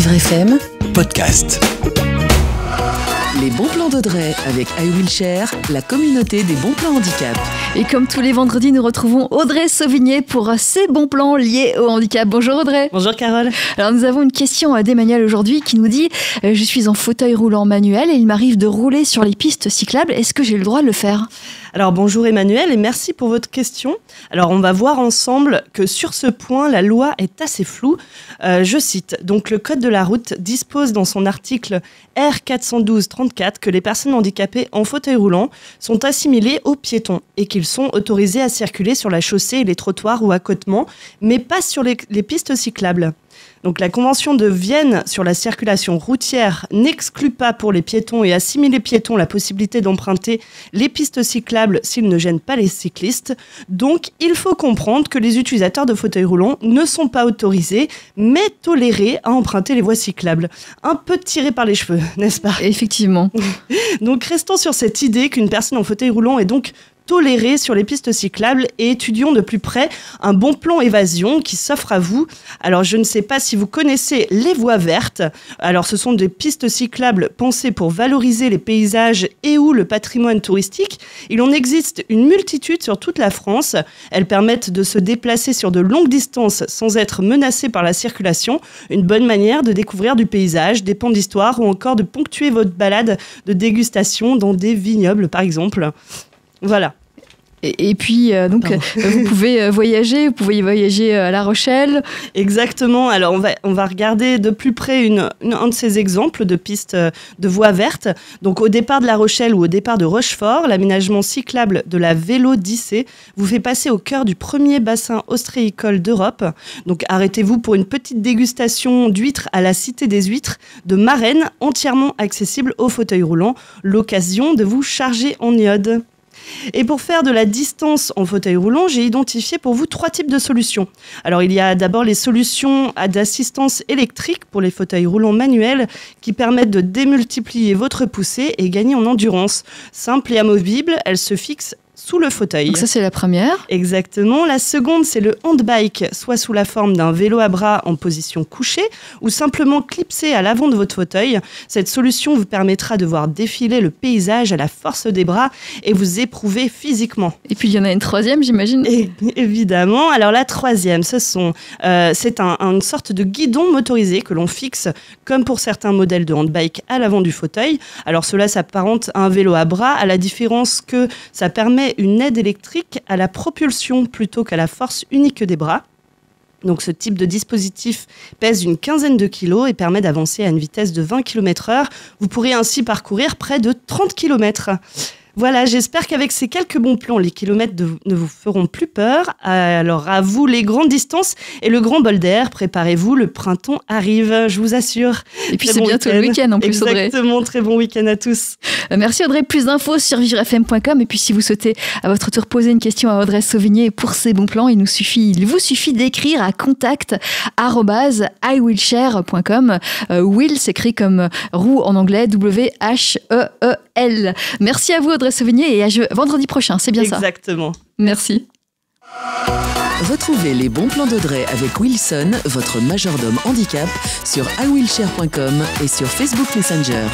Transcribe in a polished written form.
Vivre FM, podcast. les bons plans d'Audrey avec iWheelshare, la communauté des bons plans handicap. Et comme tous les vendredis, nous retrouvons Audrey Sauvigné pour ses bons plans liés au handicap. Bonjour Audrey. Bonjour Carole. Alors nous avons une question d'Emmanuel aujourd'hui qui nous dit « Je suis en fauteuil roulant manuel et il m'arrive de rouler sur les pistes cyclables. Est-ce que j'ai le droit de le faire ?» Alors bonjour Emmanuel et merci pour votre question. Alors on va voir ensemble que sur ce point, la loi est assez floue. Je cite, donc le Code de la route dispose dans son article R412-34 que les personnes handicapées en fauteuil roulant sont assimilées aux piétons et qu'ils sont autorisés à circuler sur la chaussée et les trottoirs ou accotements, mais pas sur les pistes cyclables. Donc la Convention de Vienne sur la circulation routière n'exclut pas pour les piétons et assimile les piétons la possibilité d'emprunter les pistes cyclables s'ils ne gênent pas les cyclistes. Donc il faut comprendre que les utilisateurs de fauteuils roulants ne sont pas autorisés, mais tolérés à emprunter les voies cyclables. Un peu tiré par les cheveux, n'est-ce pas ? Effectivement. Donc restons sur cette idée qu'une personne en fauteuil roulant est donc toléré sur les pistes cyclables et étudions de plus près un bon plan évasion qui s'offre à vous. Alors je ne sais pas si vous connaissez les voies vertes. Alors ce sont des pistes cyclables pensées pour valoriser les paysages et ou le patrimoine touristique. Il en existe une multitude sur toute la France. Elles permettent de se déplacer sur de longues distances sans être menacées par la circulation. Une bonne manière de découvrir du paysage, des pans d'histoire ou encore de ponctuer votre balade de dégustation dans des vignobles par exemple. Voilà. Et puis, vous pouvez voyager, à La Rochelle. Exactement. Alors, on va regarder de plus près un de ces exemples de pistes de voies vertes. Donc, au départ de La Rochelle ou au départ de Rochefort, l'aménagement cyclable de la Vélo-Dissé vous fait passer au cœur du premier bassin ostréicole d'Europe. Donc, arrêtez-vous pour une petite dégustation d'huîtres à la Cité des Huîtres de Marennes, entièrement accessible aux fauteuils roulants. L'occasion de vous charger en iode. Et pour faire de la distance en fauteuil roulant, j'ai identifié pour vous 3 types de solutions. Alors, il y a d'abord les solutions d'assistance électrique pour les fauteuils roulants manuels qui permettent de démultiplier votre poussée et gagner en endurance. Simple et amovible, elles se fixent sous le fauteuil. Donc ça, c'est la première. Exactement. La seconde, c'est le handbike, soit sous la forme d'un vélo à bras en position couchée ou simplement clipsé à l'avant de votre fauteuil. Cette solution vous permettra de voir défiler le paysage à la force des bras et vous éprouver physiquement. Et puis, il y en a une troisième, j'imagine. Et, évidemment. Alors, la troisième, c'est une sorte de guidon motorisé que l'on fixe, comme pour certains modèles de handbike, à l'avant du fauteuil. Alors, cela s'apparente à un vélo à bras, à la différence que ça permet une aide électrique à la propulsion plutôt qu'à la force unique des bras. Donc ce type de dispositif pèse une quinzaine de kilos et permet d'avancer à une vitesse de 20 km/h. Vous pourrez ainsi parcourir près de 30 km. Voilà, j'espère qu'avec ces quelques bons plans, les kilomètres ne vous feront plus peur. Alors à vous les grandes distances et le grand bol d'air, préparez-vous, le printemps arrive, je vous assure. Et puis c'est bientôt le week-end en plus, Audrey. Exactement, très bon week-end à tous. Merci Audrey, plus d'infos sur vivrefm.com. Et puis si vous souhaitez à votre tour poser une question à Audrey Sauvigné pour ses bons plans, il vous suffit d'écrire à contact@iwheelshare.com. Wheel s'écrit comme roue en anglais, W-H-E-E-L. Merci à vous Audrey Sauvigné et à vendredi prochain, c'est bien ça ? Exactement. Merci. Retrouvez les bons plans d'Audrey avec Wilson, votre majordome handicap, sur iWheelshare.com et sur Facebook Messenger.